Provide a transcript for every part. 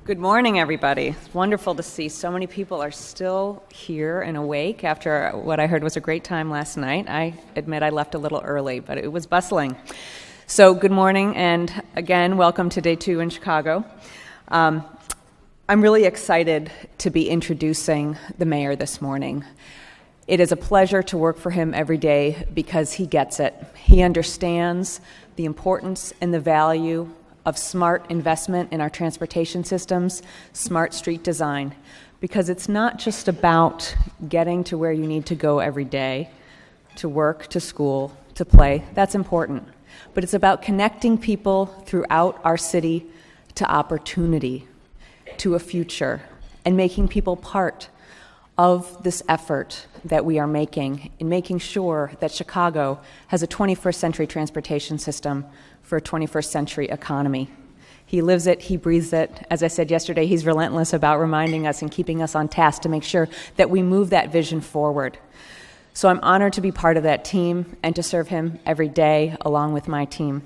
Good morning, everybody. It's wonderful to see so many people are still here and awake after what I heard was a great time last night. I admit I left a little early, but it was bustling. So good morning, and again, welcome to Day 2 in Chicago. I'm really excited to be introducing the mayor this morning. It is a pleasure to work for him every day because he gets it. He understands the importance and the value of smart investment in our transportation systems, smart street design, because it's not just about getting to where you need to go every day, to work, to school, to play. That's important. But it's about connecting people throughout our city to opportunity, to a future, and making people part of this effort that we are making in making sure that Chicago has a 21st century transportation system for a 21st century economy. He lives it, he breathes it. As I said yesterday, he's relentless about reminding us and keeping us on task to make sure that we move that vision forward. So I'm honored to be part of that team and to serve him every day along with my team.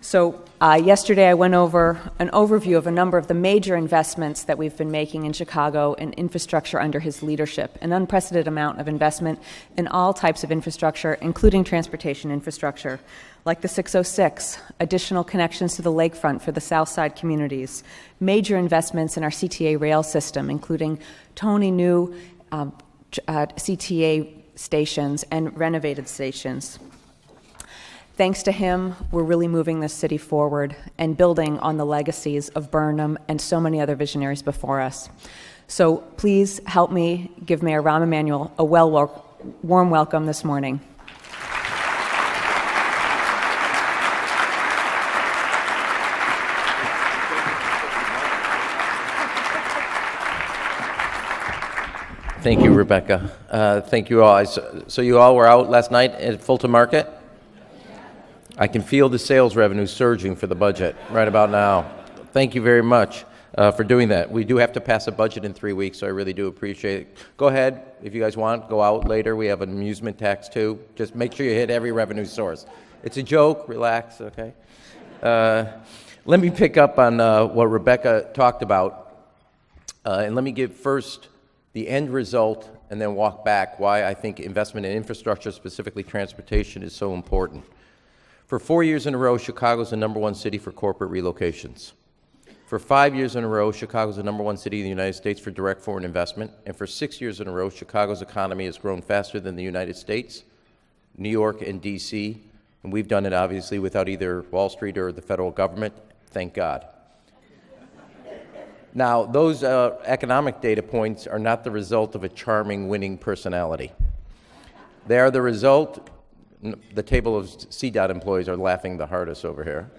So yesterday I went over an overview of a number of the major investments that we've been making in Chicago in infrastructure under his leadership, an unprecedented amount of investment in all types of infrastructure, including transportation infrastructure, like the 606, additional connections to the lakefront for the South Side communities, major investments in our CTA rail system, including totally new CTA stations and renovated stations. Thanks to him, we're really moving this city forward and building on the legacies of Burnham and so many other visionaries before us. So please help me give Mayor Rahm Emanuel a warm welcome this morning. Thank you, Rebecca. Thank you all. So you all were out last night at Fulton Market? I can feel the sales revenue surging for the budget right about now. Thank you very much for doing that. We do have to pass a budget in 3 weeks, so I really do appreciate it. Go ahead, if you guys want, go out later. We have an amusement tax, too. Just make sure you hit every revenue source. It's a joke. Relax, okay? Let me pick up on what Rebecca talked about, and let me give first the end result and then walk back why I think investment in infrastructure, specifically transportation, is so important. For 4 years in a row, Chicago's the #1 city for corporate relocations. For 5 years in a row, Chicago's the #1 city in the United States for direct foreign investment. And for 6 years in a row, Chicago's economy has grown faster than the United States, New York, and D.C. And we've done it, obviously, without either Wall Street or the federal government. Thank God. Now, those economic data points are not the result of a charming, winning personality. They are the result. The table of CDOT employees are laughing the hardest over here.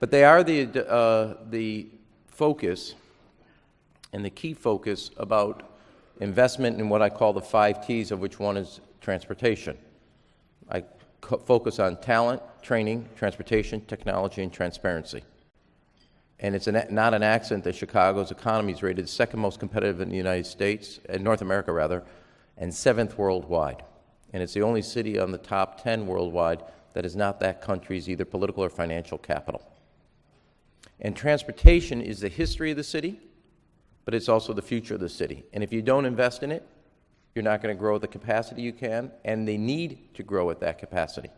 But they are the focus and the key focus about investment in what I call the 5 T's, of which one is transportation. I focus on talent, training, transportation, technology, and transparency. And it's not an accident that Chicago's economy is rated second most competitive in the United States, in North America rather, and 7th worldwide. And it's the only city on the top 10 worldwide that is not that country's either political or financial capital. And transportation is the history of the city, but it's also the future of the city. And if you don't invest in it, you're not going to grow at the capacity you can, and they need to grow at that capacity.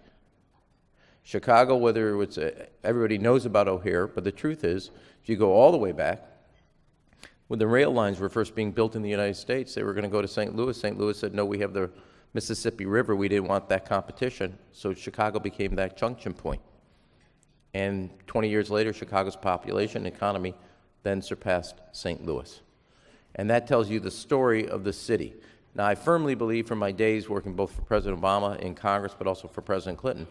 Chicago, whether it's everybody knows about O'Hare, but the truth is, if you go all the way back, when the rail lines were first being built in the United States, they were going to go to St. Louis. St. Louis said, no, we have the Mississippi River, we didn't want that competition, so Chicago became that junction point. And 20 years later, Chicago's population and economy then surpassed St. Louis. And that tells you the story of the city. Now, I firmly believe from my days working both for President Obama in Congress, but also for President Clinton,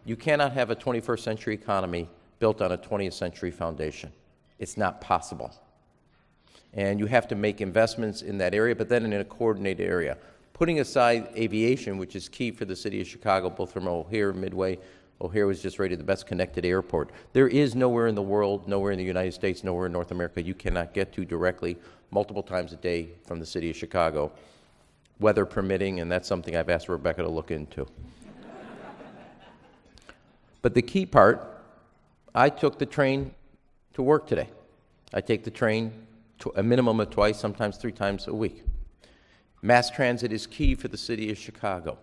you cannot have a 21st century economy built on a 20th century foundation. It's not possible. And you have to make investments in that area, but then in a coordinated area. Putting aside aviation, which is key for the city of Chicago, both from O'Hare and Midway. O'Hare was just rated the best connected airport. There is nowhere in the world, nowhere in the United States, nowhere in North America you cannot get to directly multiple times a day from the city of Chicago, weather permitting, and that's something I've asked Rebecca to look into. But the key part, I took the train to work today. I take the train a minimum of twice, sometimes 3 times a week. Mass transit is key for the city of Chicago.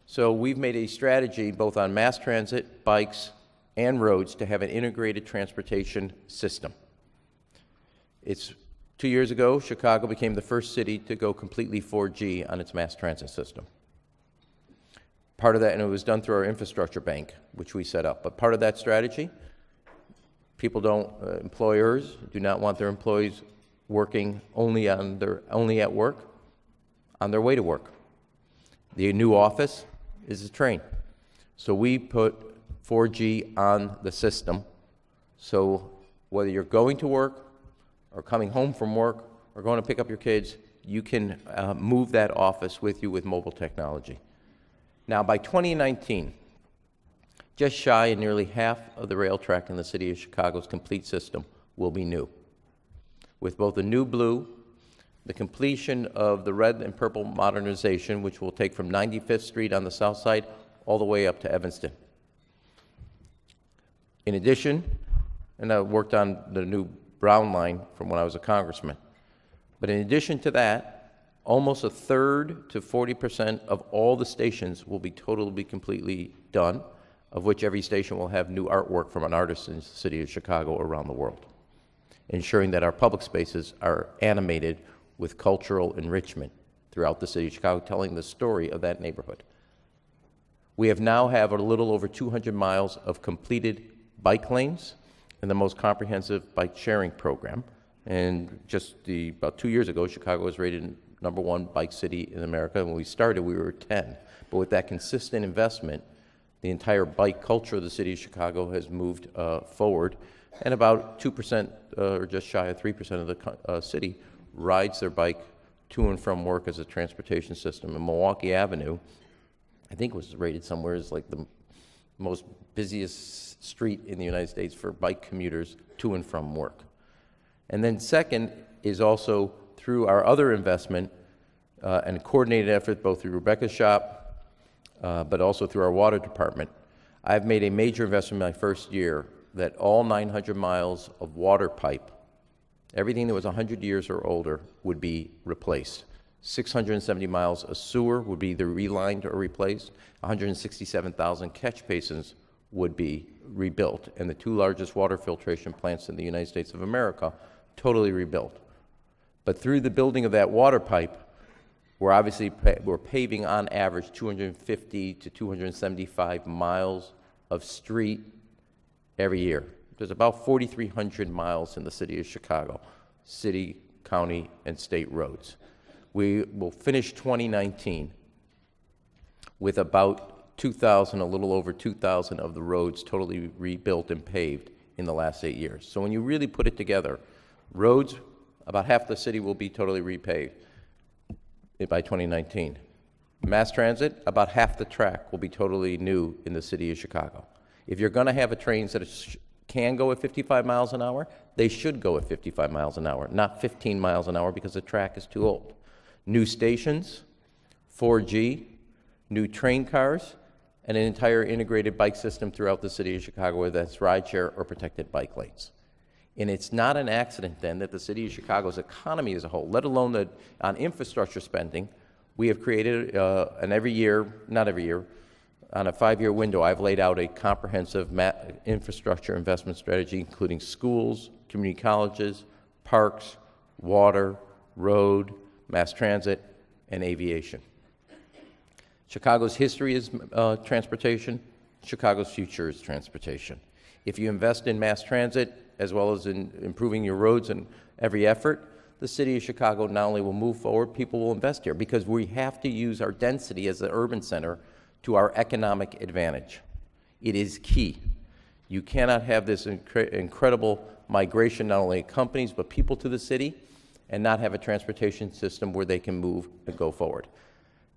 So we've made a strategy both on mass transit, bikes, and roads to have an integrated transportation system. It's 2 years ago, Chicago became the first city to go completely 4G on its mass transit system. Part of that, and it was done through our infrastructure bank, which we set up. But part of that strategy, employers do not want their employees working only at work, on their way to work. The new office is a train. So we put 4G on the system. So whether you're going to work or coming home from work or going to pick up your kids, you can move that office with you with mobile technology. Now, by 2019, just shy of nearly half of the rail track in the city of Chicago's complete system will be new. With both the new blue, the completion of the red and purple modernization, which will take from 95th Street on the south side all the way up to Evanston. In addition, and I worked on the new Brown line from when I was a congressman, but in addition to that, almost 1/3 to 40% of all the stations will be totally, completely done, of which every station will have new artwork from an artist in the city of Chicago around the world, ensuring that our public spaces are animated with cultural enrichment throughout the city of Chicago, telling the story of that neighborhood. We now have a little over 200 miles of completed bike lanes and the most comprehensive bike sharing program. And just about 2 years ago, Chicago was rated #1 bike city in America. And when we started, we were 10. But with that consistent investment, the entire bike culture of the city of Chicago has moved forward. And about 2%, or just shy of 3% of the city rides their bike to and from work as a transportation system. And Milwaukee Avenue, I think, was rated somewhere as like the most busiest street in the United States for bike commuters to and from work. And then second is also through our other investment and a coordinated effort both through Rebecca's shop, but also through our water department. I've made a major investment in my first year that all 900 miles of water pipe, everything that was 100 years or older, would be replaced. 670 miles of sewer would be either relined or replaced. 167,000 catch basins would be rebuilt. And the 2 largest water filtration plants in the United States of America, totally rebuilt. But through the building of that water pipe, we're paving on average 250 to 275 miles of street every year. There's about 4,300 miles in the city of Chicago, city, county, and state roads. We will finish 2019 with about 2,000, a little over 2,000 of the roads totally rebuilt and paved in the last 8 years. So when you really put it together, roads, about half the city will be totally repaved by 2019. Mass transit, about half the track will be totally new in the city of Chicago. If you're going to have a trains that can go at 55 miles an hour, they should go at 55 miles an hour, not 15 miles an hour because the track is too old. New stations, 4G, new train cars, and an entire integrated bike system throughout the city of Chicago, whether that's rideshare or protected bike lanes. And it's not an accident, then, that the city of Chicago's economy as a whole, let alone on infrastructure spending, we have created, and every year, not every year, on a 5-year window, I've laid out a comprehensive infrastructure investment strategy, including schools, community colleges, parks, water, road, mass transit, and aviation. Chicago's history is transportation. Chicago's future is transportation. If you invest in mass transit, as well as in improving your roads and every effort, the city of Chicago not only will move forward, people will invest here because we have to use our density as an urban center to our economic advantage. It is key. You cannot have this incredible migration, not only of companies, but people to the city, and not have a transportation system where they can move and go forward.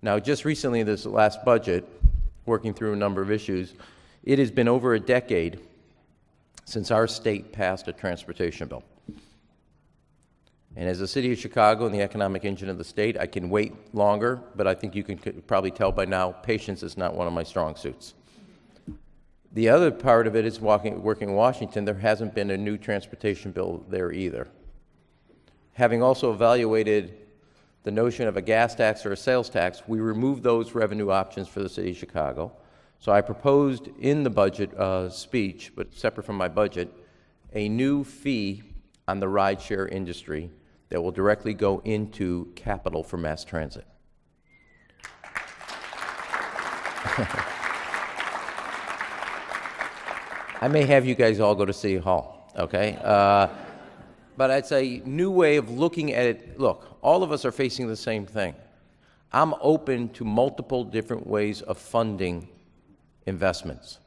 Now, just recently, this last budget, working through a number of issues, it has been over a decade since our state passed a transportation bill. And as the city of Chicago and the economic engine of the state, I can wait longer, but I think you can probably tell by now, patience is not one of my strong suits. The other part of it is working in Washington. There hasn't been a new transportation bill there either. Having also evaluated the notion of a gas tax or a sales tax, we removed those revenue options for the city of Chicago. So I proposed in the budget speech, but separate from my budget, a new fee on the rideshare industry that will directly go into capital for mass transit. I may have you guys all go to City Hall, okay? But it's a new way of looking at it. Look, all of us are facing the same thing. I'm open to multiple different ways of funding investments.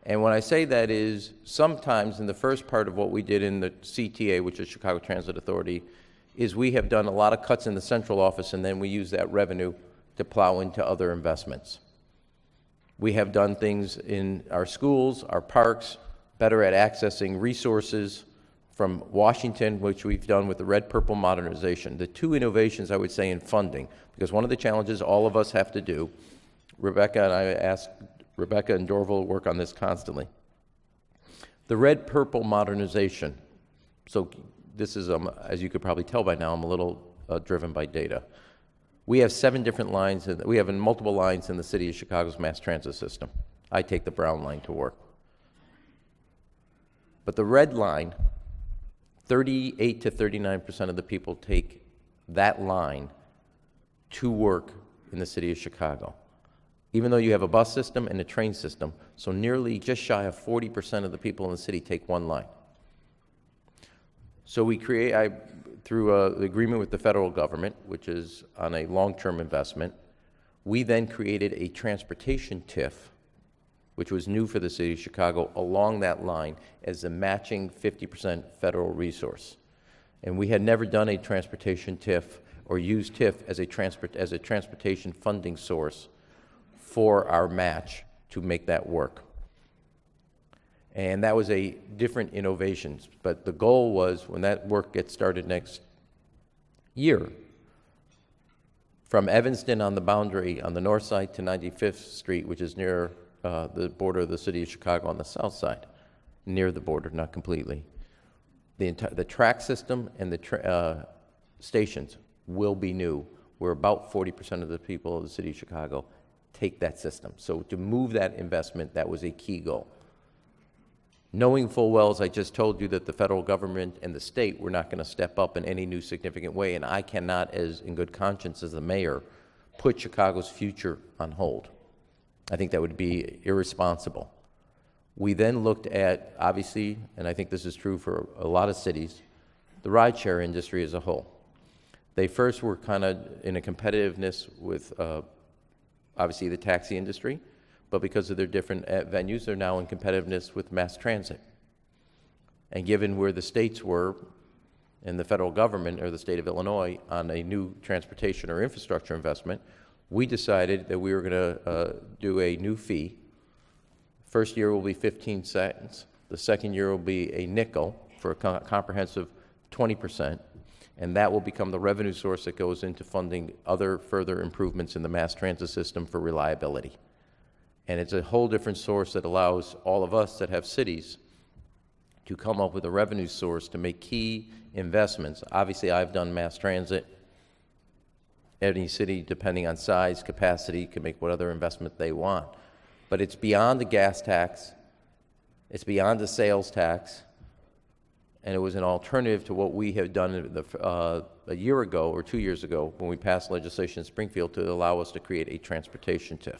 And when I say that is, sometimes in the first part of what we did in the CTA, which is Chicago Transit Authority, is we have done a lot of cuts in the central office, and then we use that revenue to plow into other investments. We have done things in our schools, our parks, better at accessing resources from Washington, which we've done with the red-purple modernization. The two innovations, I would say, in funding, because one of the challenges all of us have to do, Rebecca and Dorval work on this constantly. The red-purple modernization. So this is, as you could probably tell by now, I'm a little driven by data. We have 7 different lines, we have multiple lines in the city of Chicago's mass transit system. I take the brown line to work. But the red line, 38 to 39% of the people take that line to work in the city of Chicago. Even though you have a bus system and a train system, so nearly just shy of 40% of the people in the city take one line. So we create, through the agreement with the federal government, which is on a long-term investment, we then created a transportation TIF, which was new for the city of Chicago, along that line as a matching 50% federal resource. And we had never done a transportation TIF or used TIF as a transportation funding source for our match to make that work. And that was a different innovation. But the goal was, when that work gets started next year, from Evanston on the boundary on the north side to 95th Street, which is near the border of the city of Chicago on the south side, near the border, not completely. The track system and the stations will be new, where about 40% of the people of the city of Chicago take that system. So to move that investment, that was a key goal. Knowing full well, as I just told you, that the federal government and the state were not going to step up in any new significant way, and I cannot, as in good conscience as the mayor, put Chicago's future on hold. I think that would be irresponsible. We then looked at, obviously, and I think this is true for a lot of cities, the rideshare industry as a whole. They first were kind of in a competitiveness with, obviously, the taxi industry, but because of their different venues, they're now in competitiveness with mass transit. And given where the states were, and the federal government, or the state of Illinois, on a new transportation or infrastructure investment, we decided that we were going to do a new fee. First year will be 15 cents. The second year will be a nickel for a comprehensive 20%, and that will become the revenue source that goes into funding other further improvements in the mass transit system for reliability. And it's a whole different source that allows all of us that have cities to come up with a revenue source to make key investments. Obviously, I've done mass transit. Any city, depending on size, capacity, can make whatever investment they want. But it's beyond the gas tax, it's beyond the sales tax, and it was an alternative to what we have done a year ago or 2 years ago when we passed legislation in Springfield to allow us to create a transportation TIF.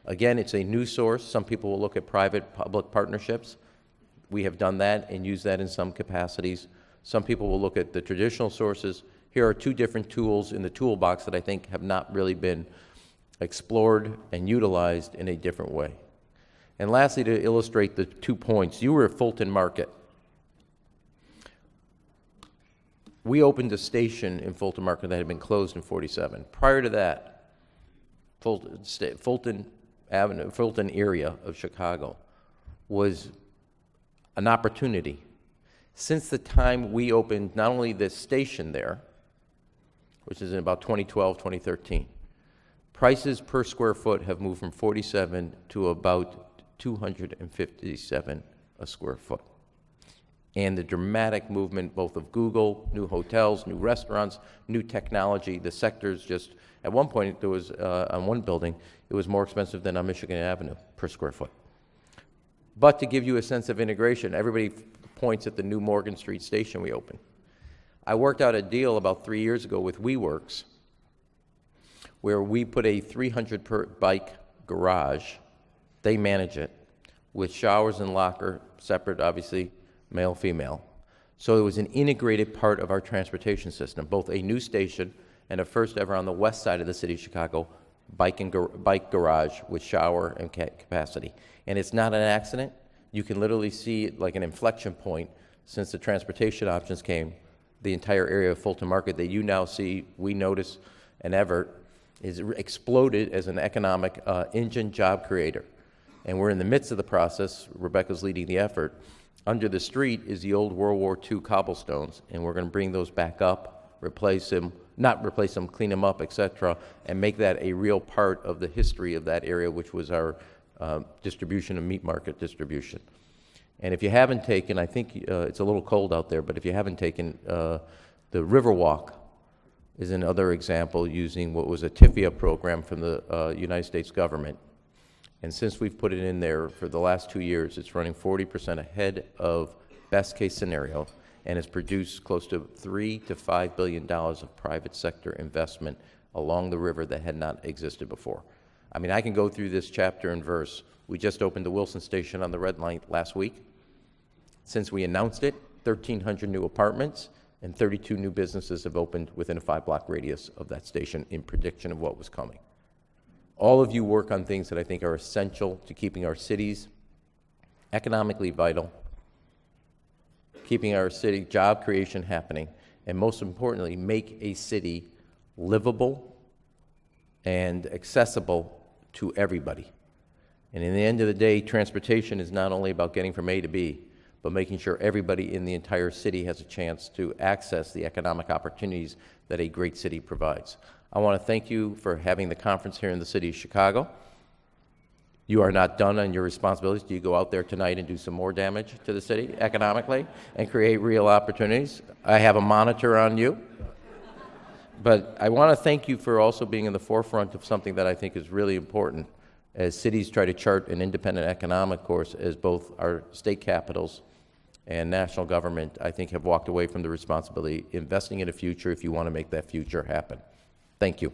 Again, it's a new source. Some people will look at private-public partnerships. We have done that and used that in some capacities. Some people will look at the traditional sources. Here are 2 different tools in the toolbox that I think have not really been explored and utilized in a different way. And lastly, to illustrate the 2 points, you were at Fulton Market. We opened a station in Fulton Market that had been closed in '47. Prior to that, Fulton Avenue, Fulton area of Chicago was an opportunity. Since the time we opened not only this station there, which is in about 2012, 2013, prices per square foot have moved from 47 to about $257 a square foot. And the dramatic movement both of Google, new hotels, new restaurants, new technology, the sectors just, at one point there was, on one building, it was more expensive than on Michigan Avenue per square foot. But to give you a sense of integration, everybody points at the new Morgan Street station we opened. I worked out a deal about 3 years ago with WeWorks where we put a 300 per bike garage, they manage it, with showers and locker, separate obviously, male, female. So it was an integrated part of our transportation system, both a new station and a first ever on the west side of the city of Chicago, bike garage with shower and capacity. And it's not an accident. You can literally see like an inflection point since the transportation options came. The entire area of Fulton Market that you now see, we notice, and Everett, is exploded as an economic engine job creator. And we're in the midst of the process. Rebecca's leading the effort. Under the street is the old World War II cobblestones, and we're going to bring those back up, replace them, not replace them, clean them up, etc., and make that a real part of the history of that area, which was our distribution and meat market distribution. And if you haven't taken, I think it's a little cold out there, but if you haven't taken, the Riverwalk is another example using what was a TIFIA program from the United States government. And since we've put it in there for the last 2 years, it's running 40% ahead of best case scenario, and has produced close to $3 to $5 billion of private sector investment along the river that had not existed before. I mean, I can go through this chapter and verse. We just opened the Wilson Station on the Red Line last week. Since we announced it, 1,300 new apartments and 32 new businesses have opened within a 5-block radius of that station in prediction of what was coming. All of you work on things that I think are essential to keeping our cities economically vital, keeping our city job creation happening, and most importantly, make a city livable and accessible to everybody. And in the end of the day, transportation is not only about getting from A to B, but making sure everybody in the entire city has a chance to access the economic opportunities that a great city provides. I want to thank you for having the conference here in the city of Chicago. You are not done on your responsibilities. Do you go out there tonight and do some more damage to the city economically and create real opportunities? I have a monitor on you. But I want to thank you for also being in the forefront of something that I think is really important as cities try to chart an independent economic course, as both our state capitals and national government, I think, have walked away from the responsibility investing in a future if you want to make that future happen. Thank you.